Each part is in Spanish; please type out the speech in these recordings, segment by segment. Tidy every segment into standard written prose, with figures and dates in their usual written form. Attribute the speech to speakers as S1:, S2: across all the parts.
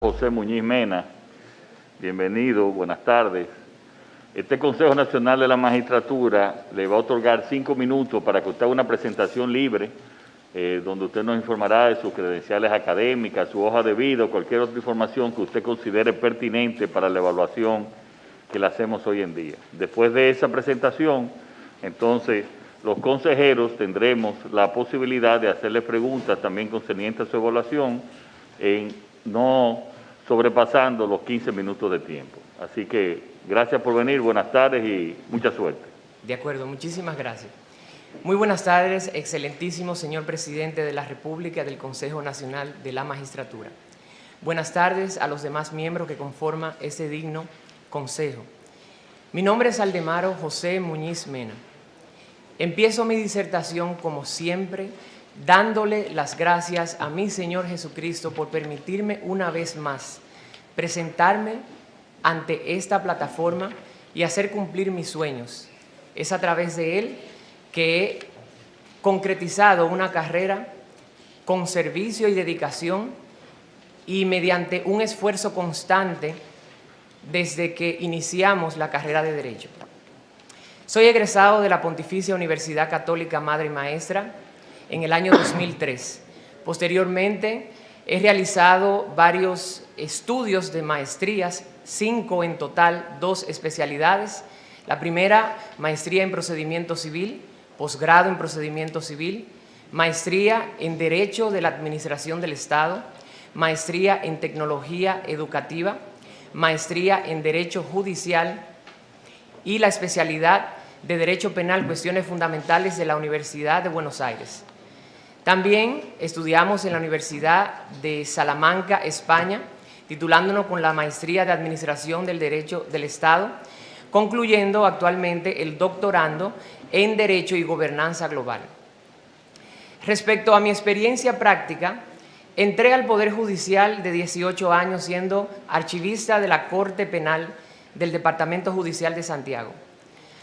S1: José Muñiz Mena, bienvenido, buenas tardes. Este Consejo Nacional de la Magistratura le va a otorgar 5 minutos para que usted haga una presentación libre, donde usted nos informará de sus credenciales académicas, su hoja de vida o cualquier otra información que usted considere pertinente para la evaluación que le hacemos hoy en día. Después de esa presentación, entonces, los consejeros tendremos la posibilidad de hacerle preguntas también concernientes a su evaluación, no sobrepasando los 15 minutos de tiempo. Así que gracias por venir, buenas tardes y mucha suerte.
S2: De acuerdo, muchísimas gracias. Muy buenas tardes, excelentísimo señor presidente de la República del Consejo Nacional de la Magistratura. Buenas tardes a los demás miembros que conforman este digno consejo. Mi nombre es Aldemaro José Muñiz Mena. Empiezo mi disertación, como siempre, dándole las gracias a mi Señor Jesucristo por permitirme una vez más presentarme ante esta plataforma y hacer cumplir mis sueños. Es a través de Él que he concretizado una carrera con servicio y dedicación y mediante un esfuerzo constante desde que iniciamos la carrera de Derecho. Soy egresado de la Pontificia Universidad Católica Madre y Maestra en el año 2003. Posteriormente, he realizado varios estudios de maestrías, 5 en total, 2 especialidades. La primera, maestría en Procedimiento Civil, posgrado en Procedimiento Civil, maestría en Derecho de la Administración del Estado, maestría en Tecnología Educativa, maestría en Derecho Judicial y la especialidad de Derecho Penal, Cuestiones Fundamentales de la Universidad de Buenos Aires. También estudiamos en la Universidad de Salamanca, España, titulándonos con la maestría de Administración del Derecho del Estado, concluyendo actualmente el doctorando en Derecho y Gobernanza Global. Respecto a mi experiencia práctica, entré al Poder Judicial de 18 años siendo archivista de la Corte Penal del Departamento Judicial de Santiago.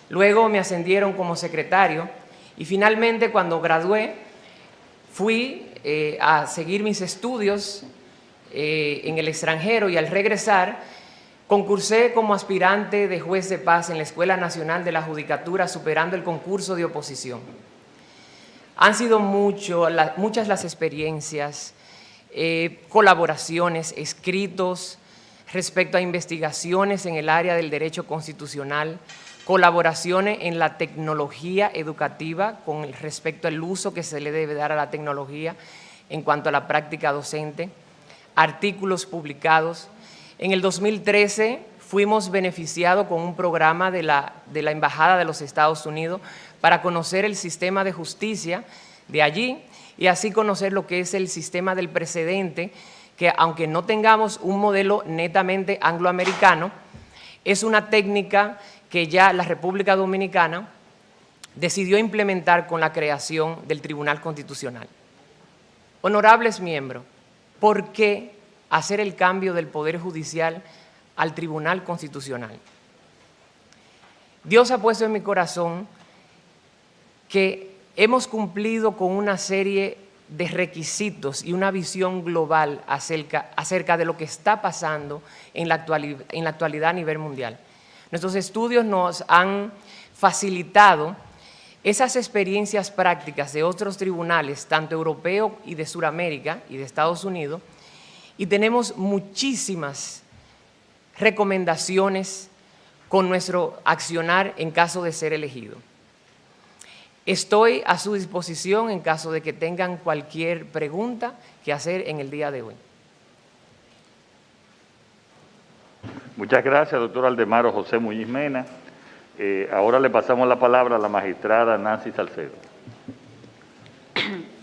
S2: Luego me ascendieron como secretario y finalmente, cuando gradué, fui a seguir mis estudios en el extranjero y al regresar concursé como aspirante de juez de paz en la Escuela Nacional de la Judicatura, superando el concurso de oposición. Han sido muchas las experiencias, colaboraciones, escritos respecto a investigaciones en el área del derecho constitucional, colaboraciones en la tecnología educativa con respecto al uso que se le debe dar a la tecnología en cuanto a la práctica docente, artículos publicados. En el 2013 fuimos beneficiados con un programa de la Embajada de los Estados Unidos para conocer el sistema de justicia de allí y así conocer lo que es el sistema del precedente, que aunque no tengamos un modelo netamente angloamericano, es una técnica que ya la República Dominicana decidió implementar con la creación del Tribunal Constitucional. Honorables miembros, ¿por qué hacer el cambio del Poder Judicial al Tribunal Constitucional? Dios ha puesto en mi corazón que hemos cumplido con una serie de requisitos y una visión global acerca de lo que está pasando en la actualidad a nivel mundial. Nuestros estudios nos han facilitado esas experiencias prácticas de otros tribunales, tanto europeos y de Sudamérica y de Estados Unidos, y tenemos muchísimas recomendaciones con nuestro accionar en caso de ser elegido. Estoy a su disposición en caso de que tengan cualquier pregunta que hacer en el día de hoy.
S1: Muchas gracias, doctor Aldemaro José Muñiz Mena. Ahora le pasamos la palabra a la magistrada Nancy Salcedo.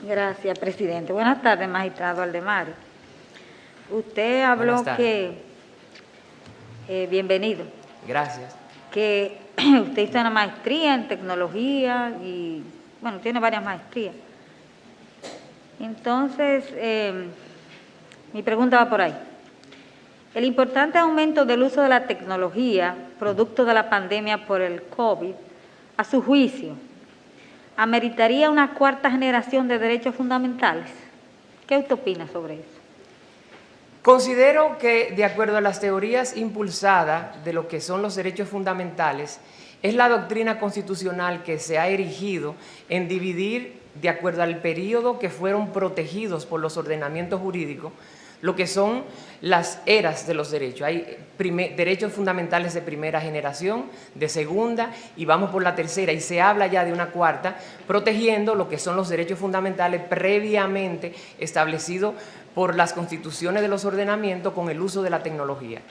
S3: Gracias, presidente. Buenas tardes, magistrado Aldemaro. Usted habló bienvenido.
S2: Gracias.
S3: Que usted hizo una maestría en tecnología y, bueno, tiene varias maestrías. Entonces, mi pregunta va por ahí. El importante aumento del uso de la tecnología, producto de la pandemia por el COVID, a su juicio, ¿ameritaría una cuarta generación de derechos fundamentales? ¿Qué usted opina sobre eso?
S2: Considero que, de acuerdo a las teorías impulsadas de lo que son los derechos fundamentales, es la doctrina constitucional que se ha erigido en dividir, de acuerdo al periodo que fueron protegidos por los ordenamientos jurídicos, lo que son las eras de los derechos. Hay derechos fundamentales de primera generación, de segunda, y vamos por la tercera, y se habla ya de una cuarta, protegiendo lo que son los derechos fundamentales previamente establecidos por las constituciones de los ordenamientos con el uso de la tecnología.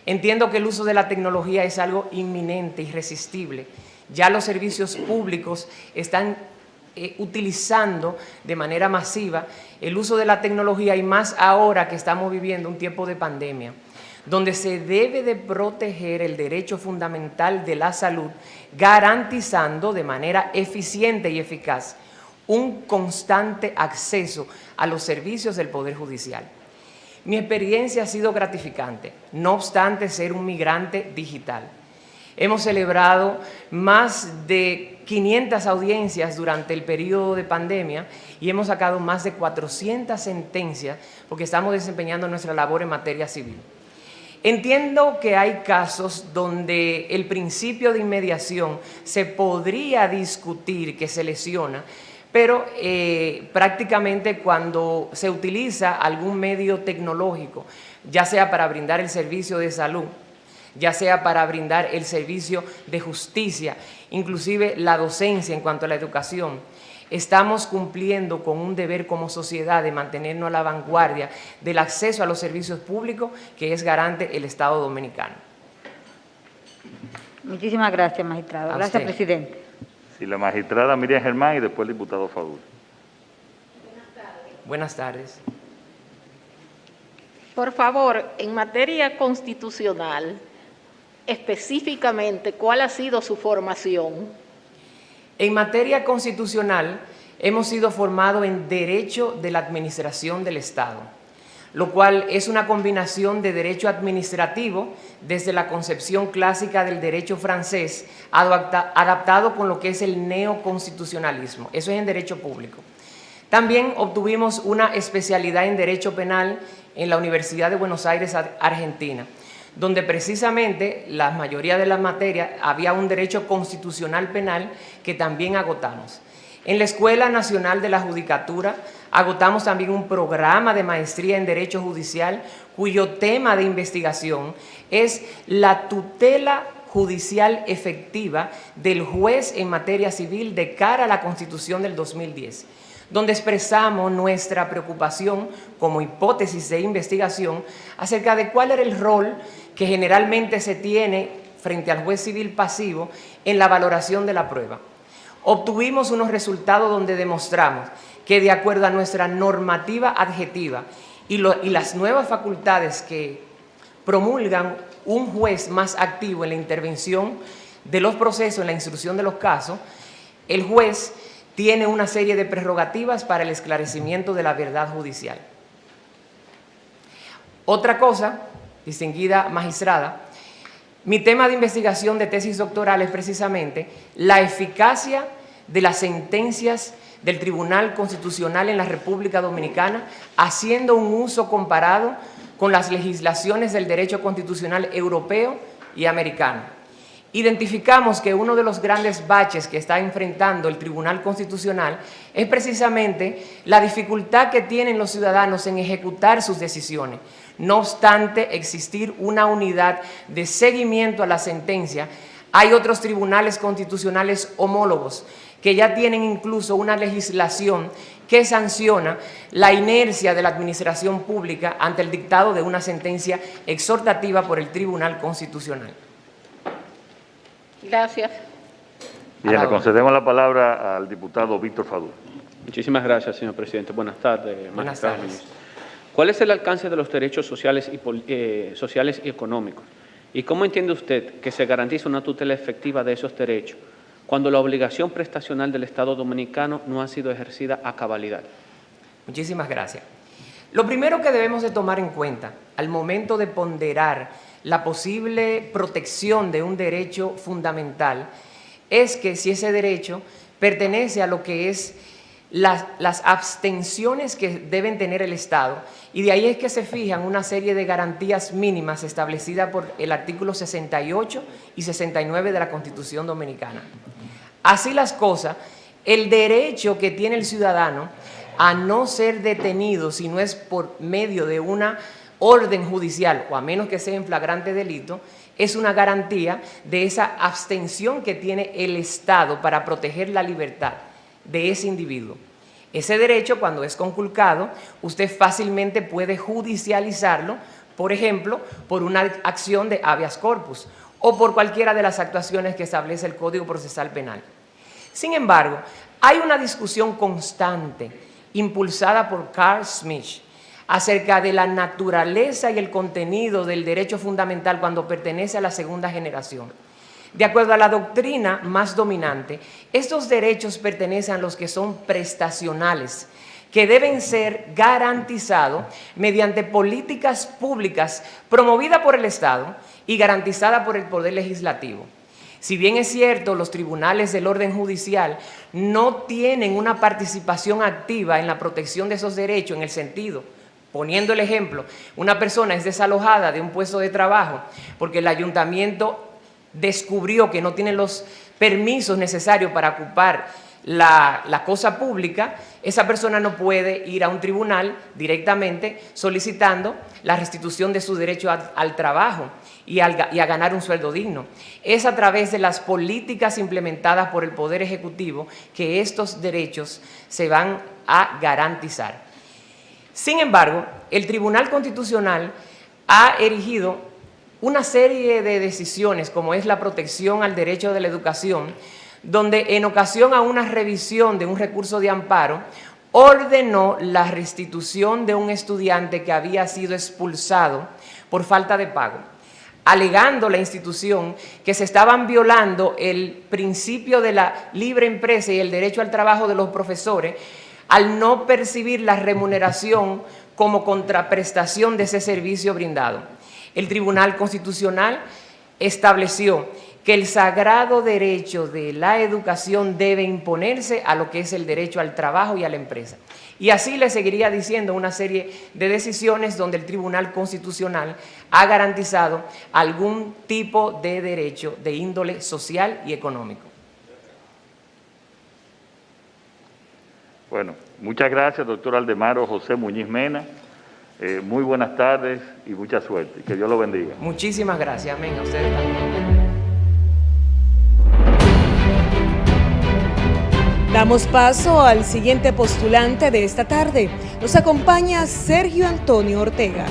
S2: Entiendo que el uso de la tecnología es algo inminente, irresistible. Ya los servicios públicos están utilizando de manera masiva el uso de la tecnología, y más ahora que estamos viviendo un tiempo de pandemia, donde se debe de proteger el derecho fundamental de la salud, garantizando de manera eficiente y eficaz un constante acceso a los servicios del Poder Judicial. Mi experiencia ha sido gratificante, no obstante ser un migrante digital. Hemos celebrado más de 500 audiencias durante el periodo de pandemia y hemos sacado más de 400 sentencias porque estamos desempeñando nuestra labor en materia civil. Entiendo que hay casos donde el principio de inmediación se podría discutir que se lesiona, pero prácticamente cuando se utiliza algún medio tecnológico, ya sea para brindar el servicio de salud, ya sea para brindar el servicio de justicia, inclusive la docencia en cuanto a la educación, estamos cumpliendo con un deber como sociedad de mantenernos a la vanguardia del acceso a los servicios públicos que es garante el Estado Dominicano.
S3: Muchísimas gracias, magistrado. Gracias, presidente.
S1: Sí, la magistrada Miriam Germán y después el diputado Fadul.
S2: Buenas tardes.
S4: Por favor, en materia constitucional, específicamente, ¿cuál ha sido su formación?
S2: En materia constitucional, hemos sido formados en Derecho de la Administración del Estado, lo cual es una combinación de derecho administrativo desde la concepción clásica del derecho francés, adaptado con lo que es el neoconstitucionalismo. Eso es en derecho público. También obtuvimos una especialidad en Derecho Penal en la Universidad de Buenos Aires, Argentina, donde precisamente la mayoría de las materias había un derecho constitucional penal que también agotamos. En la Escuela Nacional de la Judicatura agotamos también un programa de maestría en Derecho Judicial cuyo tema de investigación es la tutela judicial efectiva del juez en materia civil de cara a la Constitución del 2010, donde expresamos nuestra preocupación como hipótesis de investigación acerca de cuál era el rol que generalmente se tiene frente al juez civil pasivo en la valoración de la prueba. Obtuvimos unos resultados donde demostramos que de acuerdo a nuestra normativa adjetiva y las nuevas facultades que promulgan un juez más activo en la intervención de los procesos, en la instrucción de los casos, el juez tiene una serie de prerrogativas para el esclarecimiento de la verdad judicial. Otra cosa, distinguida magistrada, mi tema de investigación de tesis doctoral es precisamente la eficacia de las sentencias del Tribunal Constitucional en la República Dominicana, haciendo un uso comparado con las legislaciones del derecho constitucional europeo y americano. Identificamos que uno de los grandes baches que está enfrentando el Tribunal Constitucional es precisamente la dificultad que tienen los ciudadanos en ejecutar sus decisiones. No obstante existir una unidad de seguimiento a la sentencia, hay otros tribunales constitucionales homólogos que ya tienen incluso una legislación que sanciona la inercia de la administración pública ante el dictado de una sentencia exhortativa por el Tribunal Constitucional.
S4: Gracias.
S1: Bien, le concedemos la palabra al diputado Víctor Fadul.
S5: Muchísimas gracias, señor presidente. Buenas tardes,
S2: Buenas tardes.
S5: ¿Cuál es el alcance de los derechos sociales y económicos? ¿Y cómo entiende usted que se garantiza una tutela efectiva de esos derechos cuando la obligación prestacional del Estado Dominicano no ha sido ejercida a cabalidad?
S2: Muchísimas gracias. Lo primero que debemos de tomar en cuenta al momento de ponderar la posible protección de un derecho fundamental es que si ese derecho pertenece a lo que es las abstenciones que deben tener el Estado, y de ahí es que se fijan una serie de garantías mínimas establecidas por el artículo 68 y 69 de la Constitución Dominicana. Así las cosas, el derecho que tiene el ciudadano a no ser detenido si no es por medio de una orden judicial o a menos que sea en flagrante delito, es una garantía de esa abstención que tiene el Estado para proteger la libertad de ese individuo. Ese derecho, cuando es conculcado, usted fácilmente puede judicializarlo, por ejemplo, por una acción de habeas corpus o por cualquiera de las actuaciones que establece el Código Procesal Penal. Sin embargo, hay una discusión constante impulsada por Carl Schmitt acerca de la naturaleza y el contenido del derecho fundamental cuando pertenece a la segunda generación. De acuerdo a la doctrina más dominante, estos derechos pertenecen a los que son prestacionales, que deben ser garantizados mediante políticas públicas promovidas por el Estado y garantizadas por el Poder Legislativo. Si bien es cierto, los tribunales del orden judicial no tienen una participación activa en la protección de esos derechos en el sentido, poniendo el ejemplo, una persona es desalojada de un puesto de trabajo porque el ayuntamiento descubrió que no tiene los permisos necesarios para ocupar la cosa pública, esa persona no puede ir a un tribunal directamente solicitando la restitución de su derecho al trabajo y a ganar un sueldo digno. Es a través de las políticas implementadas por el Poder Ejecutivo que estos derechos se van a garantizar. Sin embargo, el Tribunal Constitucional ha erigido una serie de decisiones, como es la protección al derecho de la educación, donde en ocasión a una revisión de un recurso de amparo, ordenó la restitución de un estudiante que había sido expulsado por falta de pago, alegando la institución que se estaban violando el principio de la libre empresa y el derecho al trabajo de los profesores al no percibir la remuneración como contraprestación de ese servicio brindado. El Tribunal Constitucional estableció que el sagrado derecho de la educación debe imponerse a lo que es el derecho al trabajo y a la empresa. Y así le seguiría diciendo una serie de decisiones donde el Tribunal Constitucional ha garantizado algún tipo de derecho de índole social y económico.
S1: Bueno, muchas gracias, doctor Aldemaro José Muñiz Mena. Muy buenas tardes y mucha suerte. Que Dios lo bendiga.
S2: Muchísimas gracias. Amén. A ustedes también.
S6: Damos paso al siguiente postulante de esta tarde. Nos acompaña Sergio Antonio Ortega.